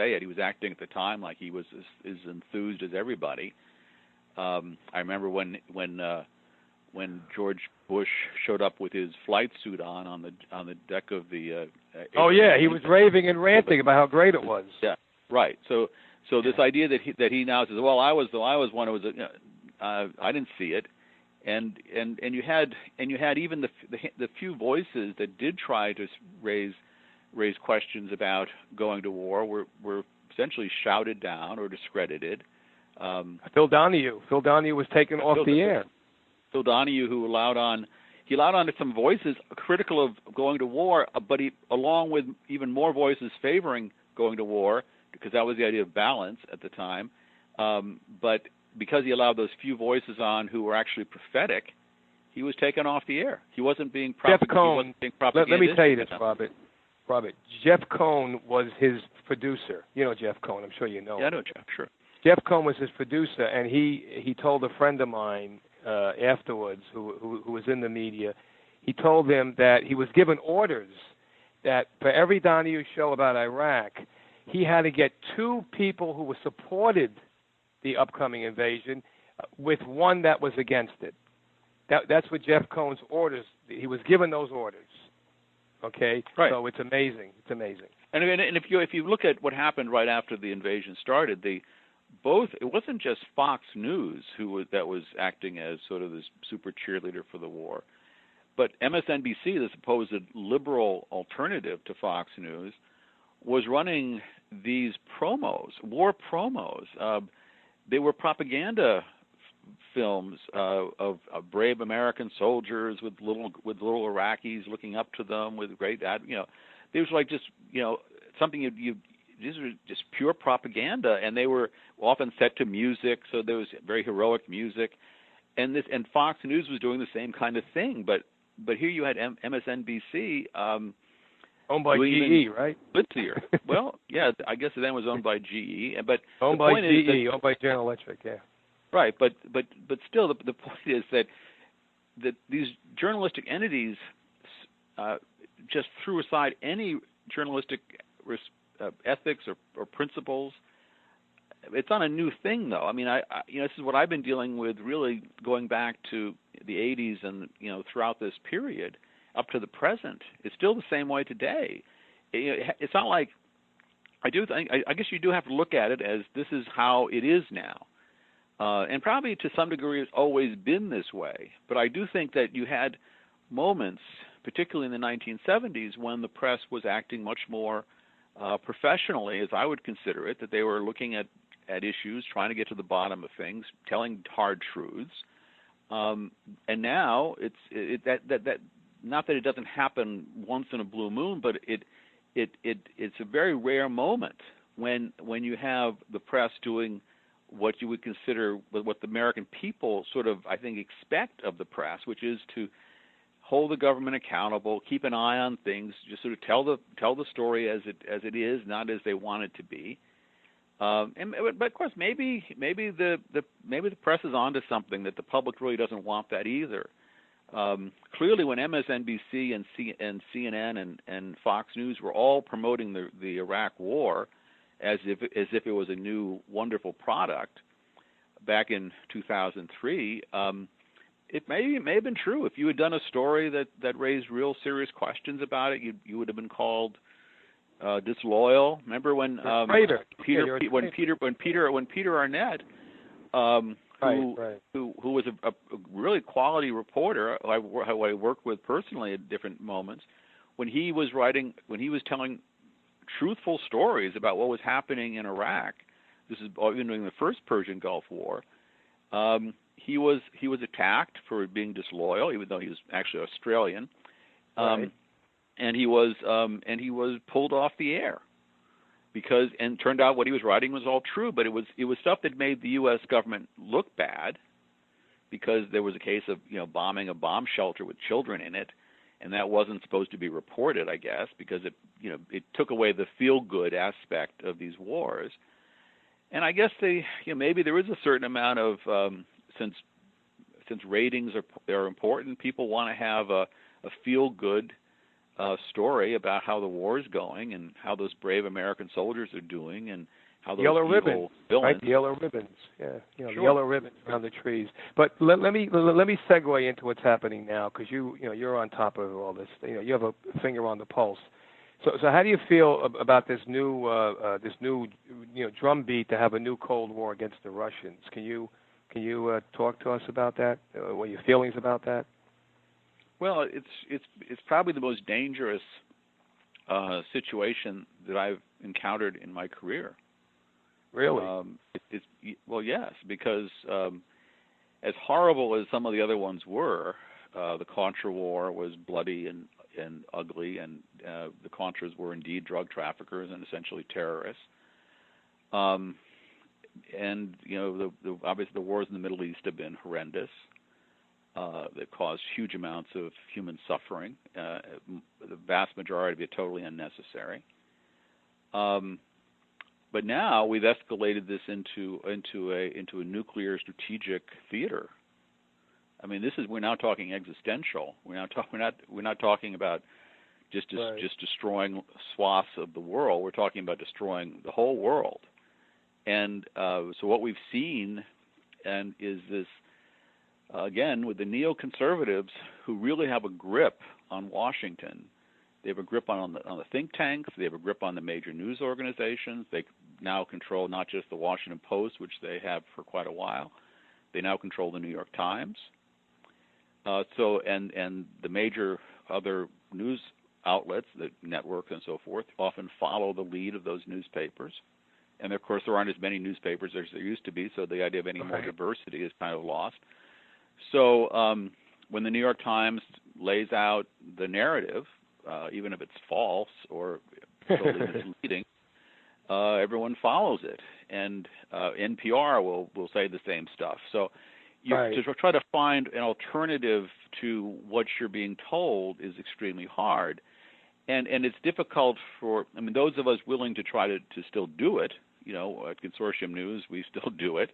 say it. He was acting at the time like he was as enthused as everybody. I remember when George Bush showed up with his flight suit on the deck of the. Oh yeah, he was raving and ranting about how great it was. Yeah, right. So this idea that he now says, well, I was one who was, I didn't see it, and you had even the few voices that did try to raise questions about going to war were essentially shouted down or discredited. Phil Donahue was taken off the air. Phil Donahue, who allowed on some voices critical of going to war, but along with even more voices favoring going to war, because that was the idea of balance at the time. But because he allowed those few voices on who were actually prophetic, he was taken off the air. He wasn't being propagandistic. Let me tell you this, Robert. Jeff Cohn was his producer. You know Jeff Cohn. I'm sure you know him. Yeah, I know Jeff, sure. Jeff Cohn was his producer, and he told a friend of mine afterwards who was in the media, he told him that he was given orders that for every Donahue show about Iraq, he had to get two people who supported the upcoming invasion with one that was against it. That's what Jeff Cohn's orders. He was given those orders. Okay, right. So it's amazing. It's amazing. And if you look at what happened right after the invasion started, it wasn't just Fox News that was acting as sort of this super cheerleader for the war, but MSNBC, the supposed liberal alternative to Fox News, was running these war promos. They were propaganda films of brave American soldiers with little Iraqis looking up to them with great, they was like just something these were just pure propaganda, and they were often set to music, so there was very heroic music, and Fox News was doing the same kind of thing, but here you had MSNBC owned by GE, right? Blitzier. Well, yeah, I guess it then was owned by GE, but owned by GE, owned by General Electric, yeah. Right, but still, the point is that these journalistic entities just threw aside any journalistic ethics or principles. It's not a new thing, though. I mean, this is what I've been dealing with, really going back to the '80s and throughout this period up to the present. It's still the same way today. It's not like I guess you do have to look at it as this is how it is now. And probably to some degree it's always been this way. But I do think that you had moments, particularly in the 1970s, when the press was acting much more professionally, as I would consider it, that they were looking at issues, trying to get to the bottom of things, telling hard truths. And now that not that it doesn't happen once in a blue moon, but it's a very rare moment when you have the press doing what you would consider what the American people sort of, I think, expect of the press, which is to hold the government accountable, keep an eye on things, just sort of tell the story as it is, not as they want it to be. But of course, maybe the press is onto something, that the public really doesn't want that either. Clearly, when MSNBC and CNN and Fox News were all promoting the Iraq War as if it was a new wonderful product back in 2003, it may have been true. If you had done a story that raised real serious questions about it, you would have been called disloyal. Remember when Peter Arnett, who was a really quality reporter who I worked with personally at different moments, when he was telling truthful stories about what was happening in Iraq. This is even during the first Persian Gulf War. He was attacked for being disloyal, even though he was actually Australian, and he was pulled off the air and turned out what he was writing was all true. But it was stuff that made the U.S. government look bad, because there was a case of bombing a bomb shelter with children in it. And that wasn't supposed to be reported, I guess, because it took away the feel-good aspect of these wars. And I guess maybe there is a certain amount of since ratings are important, people want to have a feel-good story about how the war is going and how those brave American soldiers are doing and how those yellow evil ribbons, villains. right? The yellow ribbons, yeah, Sure. the yellow ribbons around the trees. But let me segue into what's happening now, because you're on top of all this. You have a finger on the pulse. So how do you feel about this new drumbeat to have a new Cold War against the Russians? Can you talk to us about that? What are your feelings about that? Well, it's probably the most dangerous situation that I've encountered in my career. Really? Well, yes, because as horrible as some of the other ones were, the Contra War was bloody and ugly, and the Contras were indeed drug traffickers and essentially terrorists. And obviously the wars in the Middle East have been horrendous. That caused huge amounts of human suffering. The vast majority of it totally unnecessary. But now we've escalated this into a nuclear strategic theater. I mean, we're now talking existential. We're not talking about just destroying swaths of the world. We're talking about destroying the whole world. And so what we've seen is this, again, with the neoconservatives who really have a grip on Washington. They have a grip on the think tanks. They have a grip on the major news organizations. They now control not just the Washington Post, which they have for quite a while. They now control the New York Times. And the major other news outlets, the networks and so forth, often follow the lead of those newspapers. And of course, there aren't as many newspapers as there used to be, so the idea of any more diversity is kind of lost. So when the New York Times lays out the narrative, even if it's false or totally misleading, everyone follows it, and NPR will say the same stuff. So to try to find an alternative to what you're being told is extremely hard, and it's difficult for those of us willing to try to still do it. At Consortium News we still do it,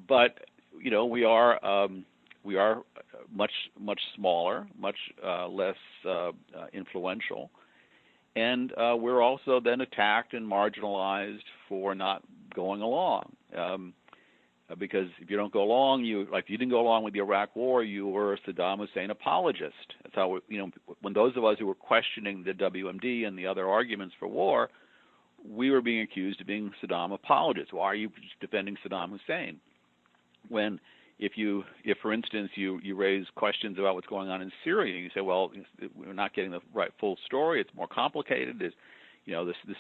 but we are much smaller, much less influential, and we're also then attacked and marginalized for not going along. Because if you don't go along, you didn't go along with the Iraq War, you were a Saddam Hussein apologist. That's how when those of us who were questioning the WMD and the other arguments for war, we were being accused of being Saddam apologists. Why are you defending Saddam Hussein? When if for instance you raise questions about what's going on in Syria, you say, well, we're not getting the right full story. It's more complicated. The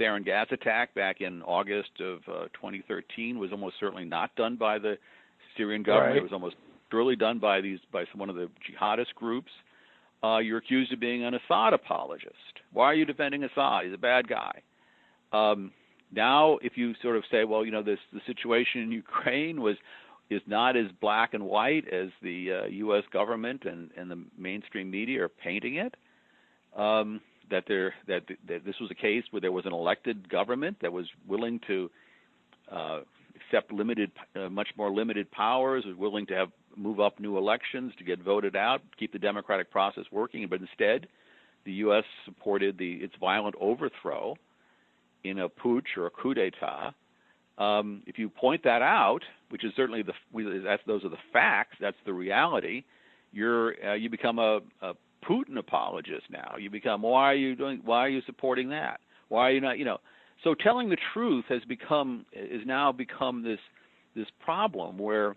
sarin gas attack back in August of 2013 was almost certainly not done by the Syrian government. Right. It was almost surely done by one of the jihadist groups. You're accused of being an Assad apologist. Why are you defending Assad? He's a bad guy. Now, if you sort of say, well, the situation in Ukraine is not as black and white as the U.S. government and the mainstream media are painting it. That this was a case where there was an elected government that was willing to accept much more limited powers, was willing to move up new elections to get voted out, keep the democratic process working, but instead the U.S. supported its violent overthrow in a putsch or a coup d'état. If you point that out, which is certainly those are the facts, that's the reality, you become a Putin apologist now. You become, why are you supporting that? Why are you not, So telling the truth has now become this problem where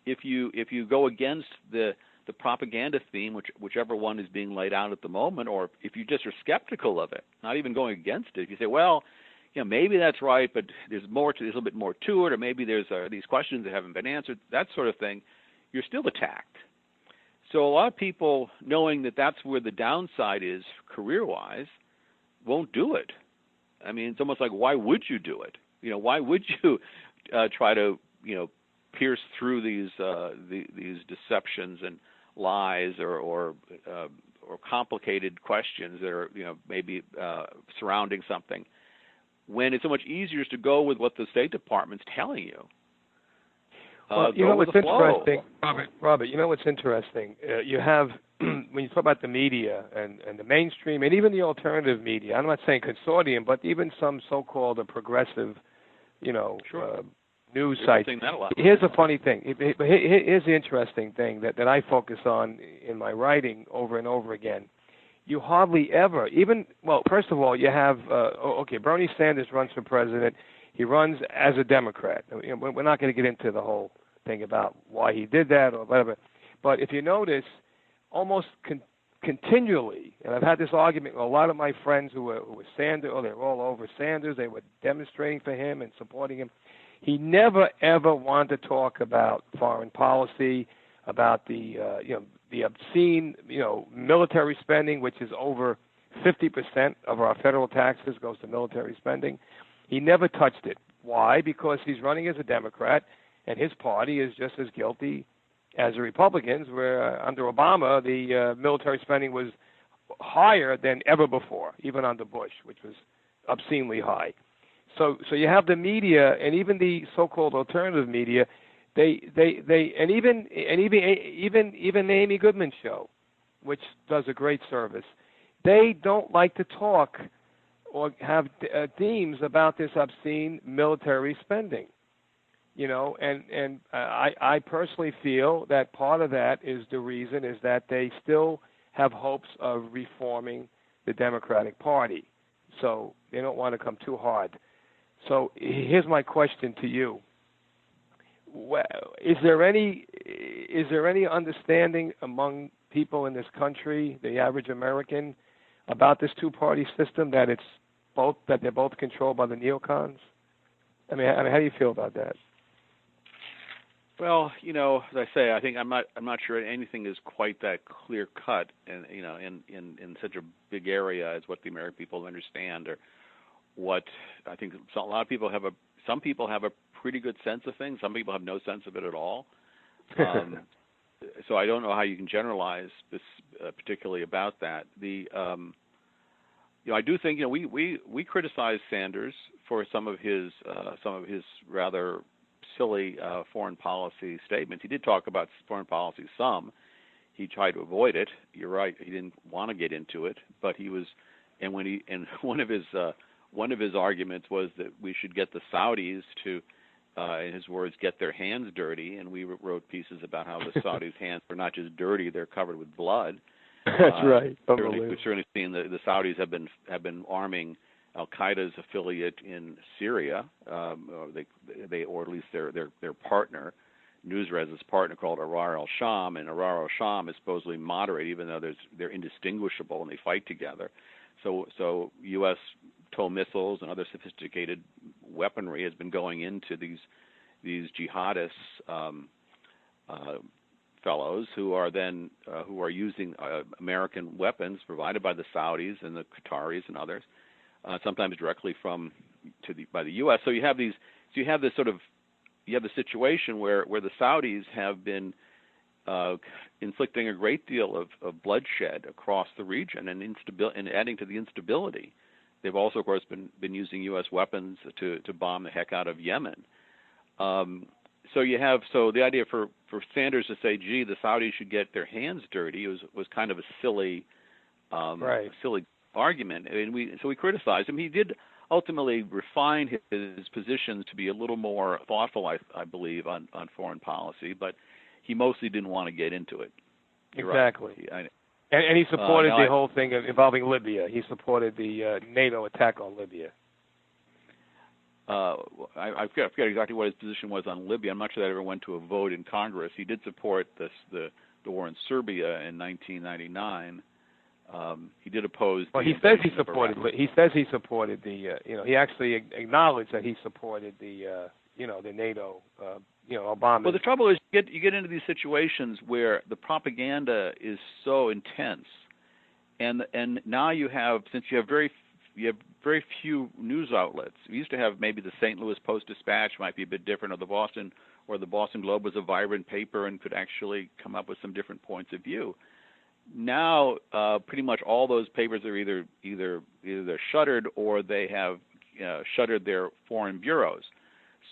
if you go against the propaganda theme, whichever one is being laid out at the moment, or if you just are skeptical of it, not even going against it, if you say, well, maybe that's right, but there's a little bit more to it, or maybe there's these questions that haven't been answered, that sort of thing, you're still attacked. So a lot of people, knowing that that's where the downside is career-wise, won't do it. It's almost like, why would you do it? Why would you try to, pierce through these deceptions and lies or complicated questions that are, maybe surrounding something, when it's so much easier to go with what the State Department's telling you? Well, you know what's interesting, Robert. You know what's interesting. You have when you talk about the media and the mainstream and even the alternative media. I'm not saying consortium, but even some so-called progressive, Sure. News sites. Here's a funny thing. Here's the interesting thing that I focus on in my writing over and over again. You hardly ever, first of all, you have, Bernie Sanders runs for president. He runs as a Democrat. We're not going to get into the whole thing about why he did that or whatever. But if you notice, almost continually, and I've had this argument with a lot of my friends who were Sanders, they were all over Sanders. They were demonstrating for him and supporting him. He never, ever wanted to talk about foreign policy, about the obscene, military spending, which is over 50% of our federal taxes goes to military spending. He never touched it. Why? Because he's running as a Democrat, and his party is just as guilty as the Republicans, where under Obama, the military spending was higher than ever before, even under Bush, which was obscenely high. So you have the media and even the so-called alternative media, they and even the Amy Goodman show, which does a great service, they don't like to talk or have themes about this obscene military spending. And I personally feel that part of that is the reason is that they still have hopes of reforming the Democratic Party. So they don't want to come too hard. So here's my question to you. Is there any understanding among people in this country, the average American, about this two-party system that they're both controlled by the neocons? I mean, how do you feel about that? Well, as I say, I think I'm not sure anything is quite that clear cut, and in such a big area as what the American people understand, or what I think a lot of people have some people have a pretty good sense of things. Some people have no sense of it at all. So I don't know how you can generalize this particularly about that. I do think we criticize Sanders for some of his rather silly foreign policy statements. He did talk about foreign policy some. He tried to avoid it. You're right. He didn't want to get into it, but he was. And one of his arguments was that we should get the Saudis to, in his words, get their hands dirty. And we wrote pieces about how the Saudis' hands are not just dirty; they're covered with blood. That's right. We've certainly seen the Saudis have been arming Al Qaeda's affiliate in Syria, or at least their partner, Nusraz's partner, called Ahrar al-Sham, and Ahrar al-Sham is supposedly moderate, even though they're indistinguishable and they fight together. So U.S. TOW missiles and other sophisticated weaponry has been going into these jihadists fellows who are using American weapons provided by the Saudis and the Qataris and others, sometimes directly by the U.S. So you have the situation where the Saudis have been inflicting a great deal of bloodshed across the region and adding to the instability. They've also, of course, been using U.S. weapons to bomb the heck out of Yemen. So the idea for Sanders to say, "Gee, the Saudis should get their hands dirty," was kind of a silly argument, and we criticized him. He did ultimately refine his positions to be a little more thoughtful, I believe, on foreign policy, but he mostly didn't want to get into it. Exactly. Right. And he supported the whole thing involving Libya. He supported the NATO attack on Libya. I forget exactly what his position was on Libya. I'm not sure that ever went to a vote in Congress. He did support the war in Serbia in 1999. He did oppose. Well, he says he supported. He says he supported the. He actually acknowledged that he supported the. The NATO. Obama. Well, the trouble is you get into these situations where the propaganda is so intense, and now since you have very few news outlets. We used to have maybe the St. Louis Post-Dispatch might be a bit different, or the Boston Globe was a vibrant paper and could actually come up with some different points of view. Now, pretty much all those papers are either they're shuttered or they have shuttered their foreign bureaus.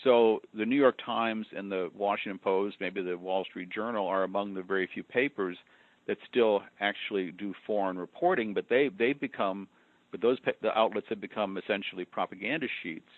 So the New York Times and the Washington Post, maybe the Wall Street Journal, are among the very few papers that still actually do foreign reporting, but the outlets have become essentially propaganda sheets.